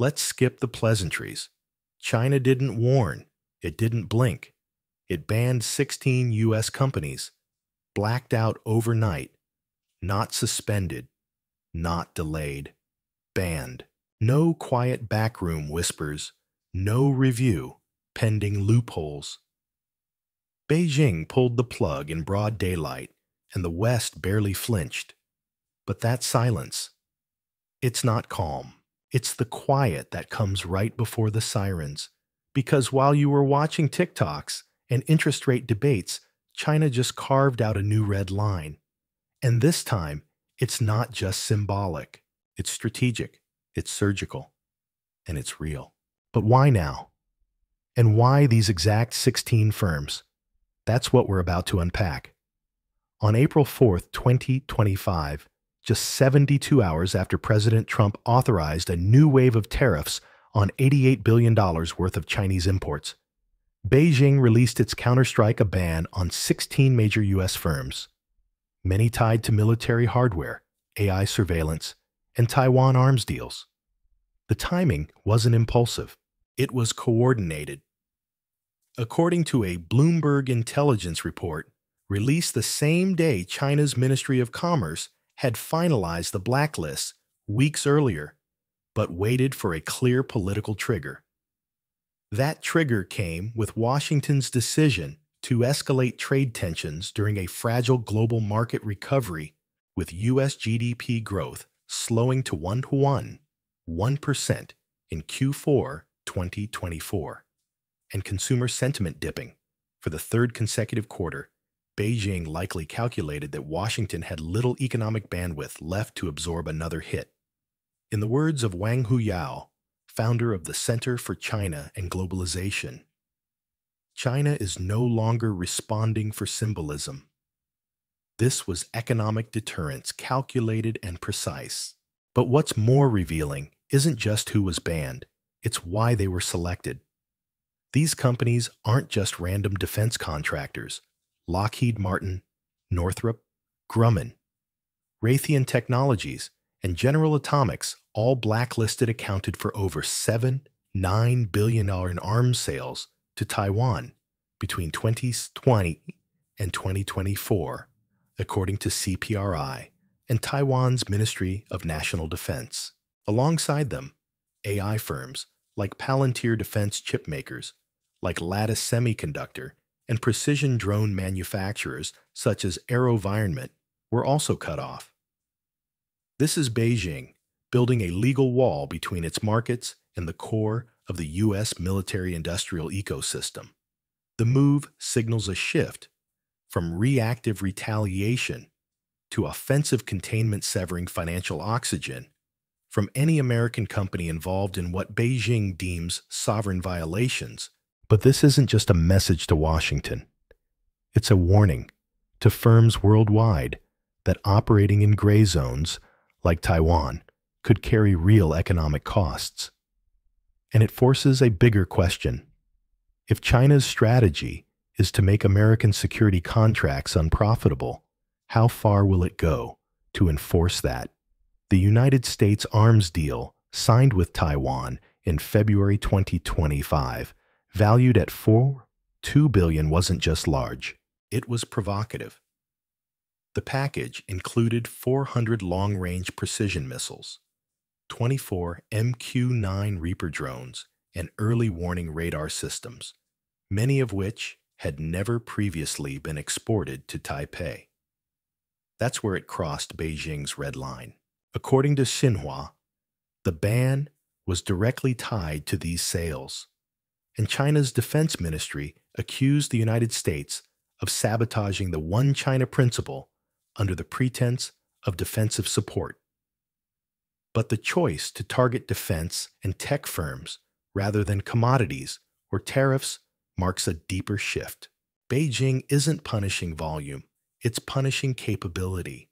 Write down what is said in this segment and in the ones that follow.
Let's skip the pleasantries. China didn't warn. It didn't blink. It banned 16 U.S. companies, blacked out overnight, not suspended, not delayed, banned. No quiet backroom whispers, no review, pending loopholes. Beijing pulled the plug in broad daylight, and the West barely flinched. But that silence, it's not calm. It's the quiet that comes right before the sirens. Because while you were watching TikToks and interest rate debates, China just carved out a new red line. And this time, it's not just symbolic. It's strategic, it's surgical, and it's real. But why now? And why these exact 16 firms? That's what we're about to unpack. On April 4th, 2025, just 72 hours after President Trump authorized a new wave of tariffs on $88 billion worth of Chinese imports, Beijing released its counterstrike, a ban on 16 major U.S. firms, many tied to military hardware, AI surveillance, and Taiwan arms deals. The timing wasn't impulsive. It was coordinated. According to a Bloomberg intelligence report released the same day China's Ministry of Commerce had finalized the blacklists weeks earlier, but waited for a clear political trigger. That trigger came with Washington's decision to escalate trade tensions during a fragile global market recovery, with U.S. GDP growth slowing to 1% in Q4 2024, and consumer sentiment dipping. For the third consecutive quarter, Beijing likely calculated that Washington had little economic bandwidth left to absorb another hit. In the words of Wang Huyao, founder of the Center for China and Globalization, China is no longer responding for symbolism. This was economic deterrence, calculated and precise. But what's more revealing isn't just who was banned, it's why they were selected. These companies aren't just random defense contractors. Lockheed Martin, Northrop, Grumman, Raytheon Technologies, and General Atomics, all blacklisted, accounted for over $9 billion in arms sales to Taiwan between 2020 and 2024, according to CPRI and Taiwan's Ministry of National Defense. Alongside them, AI firms like Palantir defense chipmakers, like Lattice Semiconductor, and precision drone manufacturers such as AeroVironment were also cut off. This is Beijing building a legal wall between its markets and the core of the U.S. military-industrial ecosystem. The move signals a shift from reactive retaliation to offensive containment, severing financial oxygen from any American company involved in what Beijing deems sovereign violations. But this isn't just a message to Washington. It's a warning to firms worldwide that operating in gray zones like Taiwan could carry real economic costs. And it forces a bigger question. If China's strategy is to make American security contracts unprofitable, how far will it go to enforce that? The United States arms deal signed with Taiwan in February 2025, valued at $2 billion, wasn't just large, it was provocative. The package included 400 long-range precision missiles, 24 MQ-9 Reaper drones, and early warning radar systems, many of which had never previously been exported to Taipei. That's where it crossed Beijing's red line. According to Xinhua, the ban was directly tied to these sales, and China's defense ministry accused the United States of sabotaging the One China principle under the pretense of defensive support. But the choice to target defense and tech firms rather than commodities or tariffs marks a deeper shift. Beijing isn't punishing volume, it's punishing capability.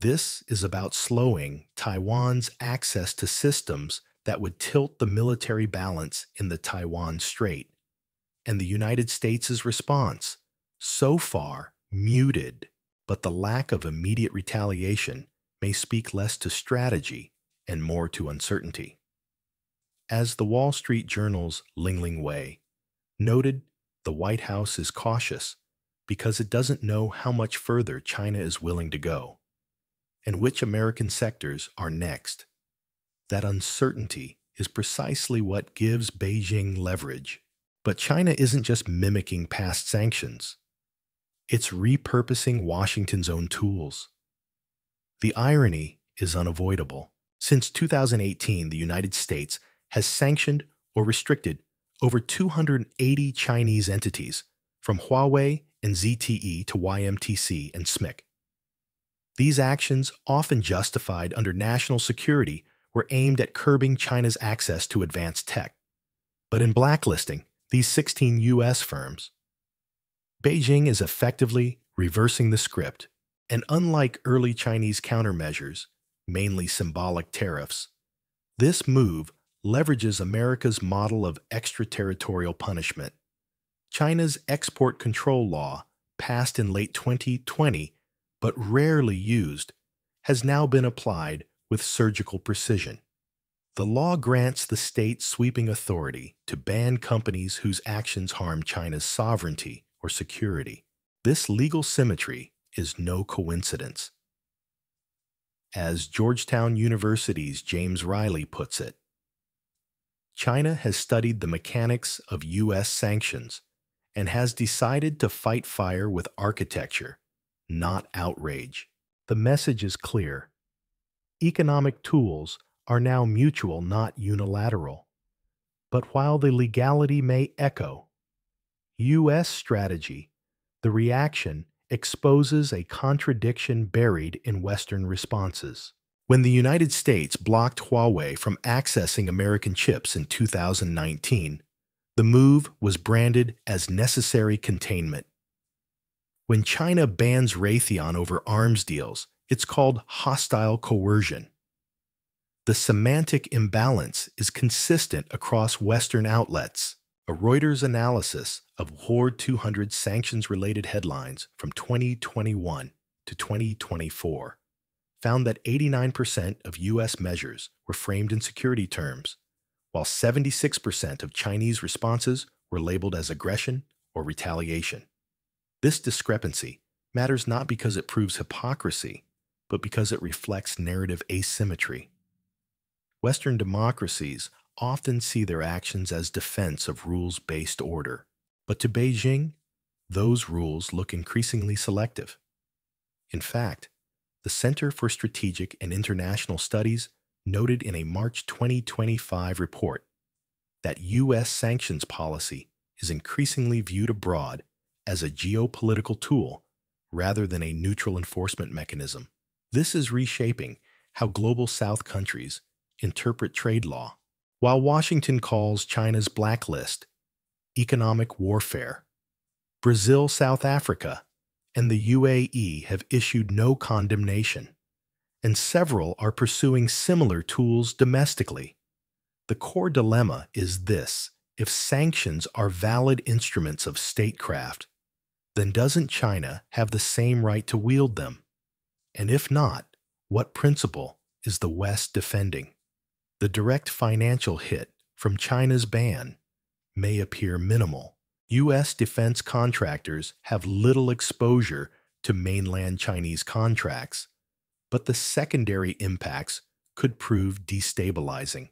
This is about slowing Taiwan's access to systems that would tilt the military balance in the Taiwan Strait. And the United States' response, so far muted, but the lack of immediate retaliation may speak less to strategy and more to uncertainty. As the Wall Street Journal's Ling Wei noted, the White House is cautious because it doesn't know how much further China is willing to go and which American sectors are next. That uncertainty is precisely what gives Beijing leverage. But China isn't just mimicking past sanctions. It's repurposing Washington's own tools. The irony is unavoidable. Since 2018, the United States has sanctioned or restricted over 280 Chinese entities, from Huawei and ZTE to YMTC and SMIC. These actions, often justified under national security, were aimed at curbing China's access to advanced tech. But in blacklisting these 16 U.S. firms, Beijing is effectively reversing the script, and unlike early Chinese countermeasures, mainly symbolic tariffs, this move leverages America's model of extraterritorial punishment. China's export control law, passed in late 2020 but rarely used, has now been applied with surgical precision. The law grants the state sweeping authority to ban companies whose actions harm China's sovereignty or security. This legal symmetry is no coincidence. As Georgetown University's James Riley puts it, China has studied the mechanics of U.S. sanctions and has decided to fight fire with architecture, not outrage. The message is clear. Economic tools are now mutual, not unilateral. But while the legality may echo U.S. strategy, the reaction exposes a contradiction buried in Western responses. When the United States blocked Huawei from accessing American chips in 2019, the move was branded as necessary containment. When China bans Raytheon over arms deals, it's called hostile coercion. The semantic imbalance is consistent across Western outlets. A Reuters analysis of Horde 200 sanctions-related headlines from 2021 to 2024 found that 89% of U.S. measures were framed in security terms, while 76% of Chinese responses were labeled as aggression or retaliation. This discrepancy matters not because it proves hypocrisy, but because it reflects narrative asymmetry. Western democracies often see their actions as defense of rules-based order, but to Beijing, those rules look increasingly selective. In fact, the Center for Strategic and International Studies noted in a March 2025 report that U.S. sanctions policy is increasingly viewed abroad as a geopolitical tool rather than a neutral enforcement mechanism. This is reshaping how global South countries interpret trade law. While Washington calls China's blacklist economic warfare, Brazil, South Africa, and the UAE have issued no condemnation, and several are pursuing similar tools domestically. The core dilemma is this: if sanctions are valid instruments of statecraft, then doesn't China have the same right to wield them? And if not, what principle is the West defending? The direct financial hit from China's ban may appear minimal. U.S. defense contractors have little exposure to mainland Chinese contracts, but the secondary impacts could prove destabilizing.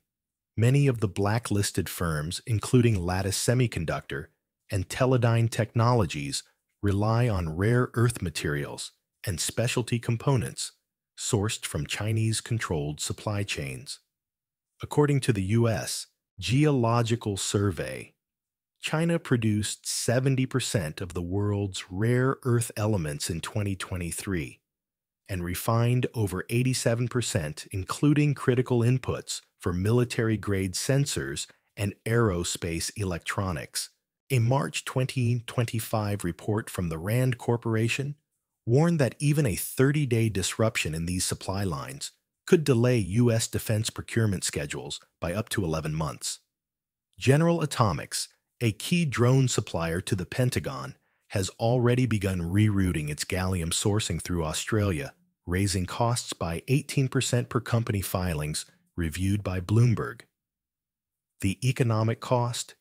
Many of the blacklisted firms, including Lattice Semiconductor and Teledyne Technologies, rely on rare earth materials and specialty components sourced from Chinese-controlled supply chains. According to the U.S. Geological Survey, China produced 70% of the world's rare earth elements in 2023 and refined over 87%, including critical inputs for military-grade sensors and aerospace electronics. A March 2025 report from the Rand Corporation warned that even a 30-day disruption in these supply lines could delay U.S. defense procurement schedules by up to 11 months. General Atomics, a key drone supplier to the Pentagon, has already begun rerouting its gallium sourcing through Australia, raising costs by 18% per company filings reviewed by Bloomberg. The economic cost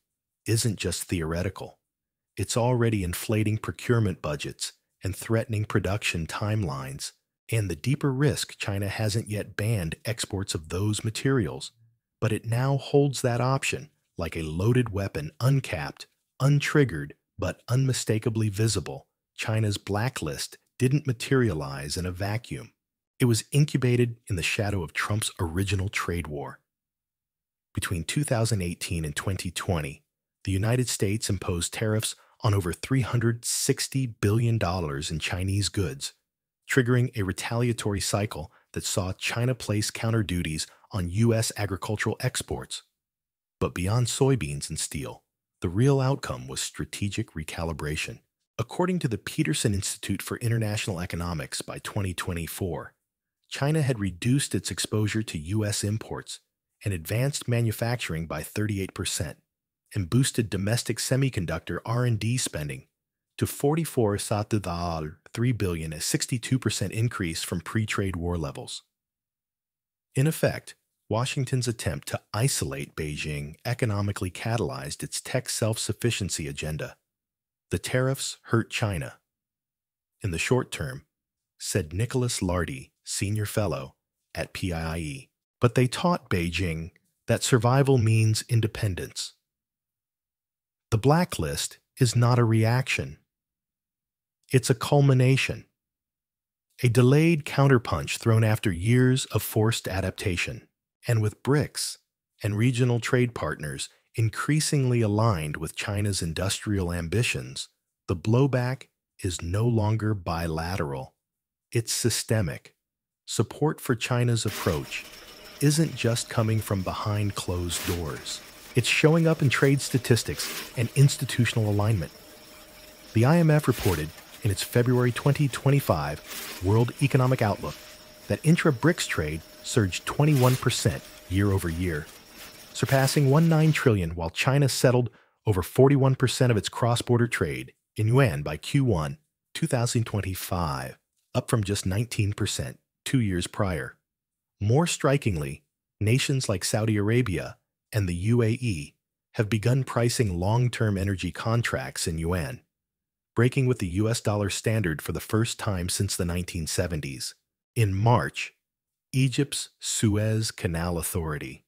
isn't just theoretical. It's already inflating procurement budgets and threatening production timelines. And the deeper risk, China hasn't yet banned exports of those materials, but it now holds that option like a loaded weapon, uncapped, untriggered, but unmistakably visible. China's blacklist didn't materialize in a vacuum. It was incubated in the shadow of Trump's original trade war. Between 2018 and 2020, the United States imposed tariffs on over $360 billion in Chinese goods, triggering a retaliatory cycle that saw China place counter duties on U.S. agricultural exports. But beyond soybeans and steel, the real outcome was strategic recalibration. According to the Peterson Institute for International Economics, by 2024, China had reduced its exposure to U.S. imports and advanced manufacturing by 38%, and boosted domestic semiconductor R&D spending to $44.3 billion, a 62% increase from pre-trade war levels. In effect, Washington's attempt to isolate Beijing economically catalyzed its tech self-sufficiency agenda. The tariffs hurt China in the short term, said Nicholas Lardy, senior fellow at PIIE, but they taught Beijing that survival means independence. The blacklist is not a reaction. It's a culmination, a delayed counterpunch thrown after years of forced adaptation. And with BRICS and regional trade partners increasingly aligned with China's industrial ambitions, the blowback is no longer bilateral. It's systemic. Support for China's approach isn't just coming from behind closed doors. It's showing up in trade statistics and institutional alignment. The IMF reported in its February 2025 World Economic Outlook that intra-BRICS trade surged 21% year over year, surpassing $19 trillion, while China settled over 41% of its cross-border trade in yuan by Q1 2025, up from just 19% 2 years prior. More strikingly, nations like Saudi Arabia and the UAE have begun pricing long-term energy contracts in yuan, breaking with the US dollar standard for the first time since the 1970s. In March, Egypt's Suez Canal Authority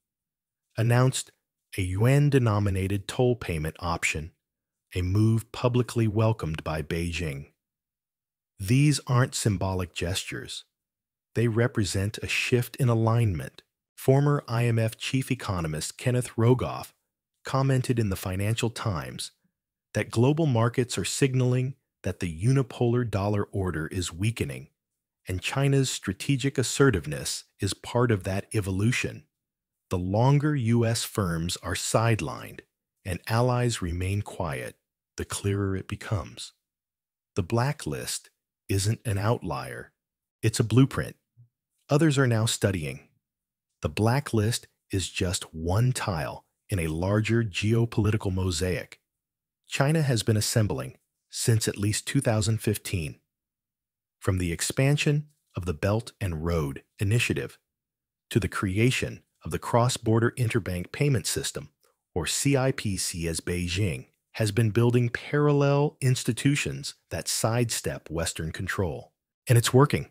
announced a yuan-denominated toll payment option, a move publicly welcomed by Beijing. These aren't symbolic gestures. They represent a shift in alignment. Former IMF chief economist Kenneth Rogoff commented in the Financial Times that global markets are signaling that the unipolar dollar order is weakening, and China's strategic assertiveness is part of that evolution. The longer U.S. firms are sidelined and allies remain quiet, the clearer it becomes. The blacklist isn't an outlier. It's a blueprint. Others are now studying. The blacklist is just one tile in a larger geopolitical mosaic China has been assembling since at least 2015. From the expansion of the Belt and Road Initiative to the creation of the Cross-Border Interbank Payment System, or CIPC, as Beijing has been building parallel institutions that sidestep Western control. And it's working.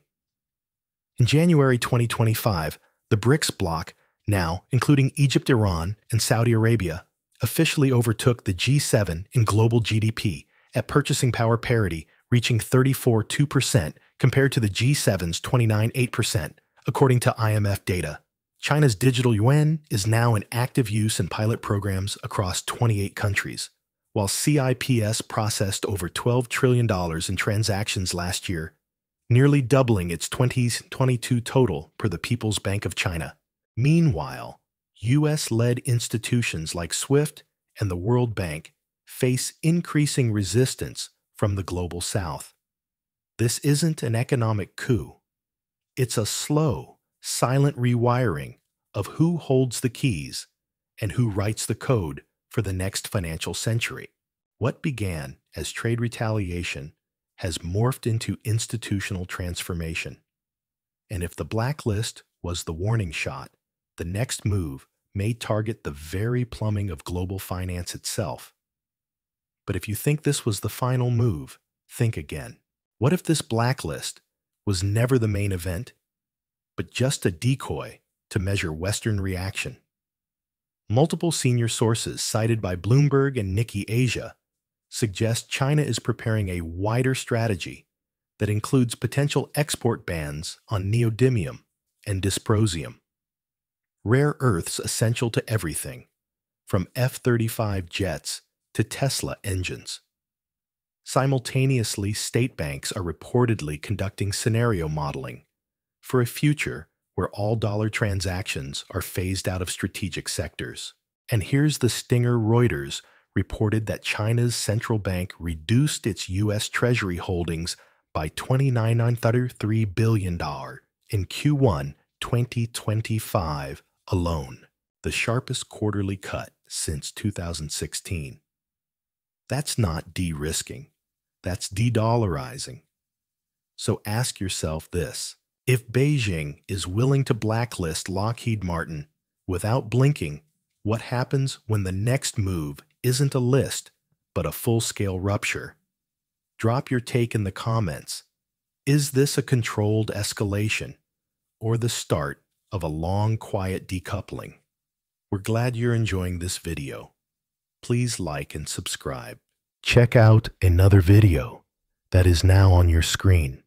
In January 2025, the BRICS bloc, now including Egypt, Iran, and Saudi Arabia, officially overtook the G7 in global GDP at purchasing power parity, reaching 34.2% compared to the G7's 29.8%, according to IMF data. China's digital yuan is now in active use in pilot programs across 28 countries, while CIPS processed over $12 trillion in transactions last year, nearly doubling its 2022 total per the People's Bank of China. Meanwhile, U.S.-led institutions like SWIFT and the World Bank face increasing resistance from the Global South. This isn't an economic coup. It's a slow, silent rewiring of who holds the keys and who writes the code for the next financial century. What began as trade retaliation has morphed into institutional transformation. And if the blacklist was the warning shot, the next move may target the very plumbing of global finance itself. But if you think this was the final move, think again. What if this blacklist was never the main event, but just a decoy to measure Western reaction? Multiple senior sources cited by Bloomberg and Nikkei Asia suggest China is preparing a wider strategy that includes potential export bans on neodymium and dysprosium, rare earths essential to everything, from F-35 jets to Tesla engines. Simultaneously, state banks are reportedly conducting scenario modeling for a future where all dollar transactions are phased out of strategic sectors. And here's the stinger: Reuters reported that China's central bank reduced its U.S. Treasury holdings by $29.3 billion in Q1 2025 alone, the sharpest quarterly cut since 2016. That's not de-risking, that's de-dollarizing. So ask yourself this: if Beijing is willing to blacklist Lockheed Martin without blinking, what happens when the next move isn't a list, but a full-scale rupture? Drop your take in the comments. Is this a controlled escalation or the start of a long, quiet decoupling? We're glad you're enjoying this video. Please like and subscribe. Check out another video that is now on your screen.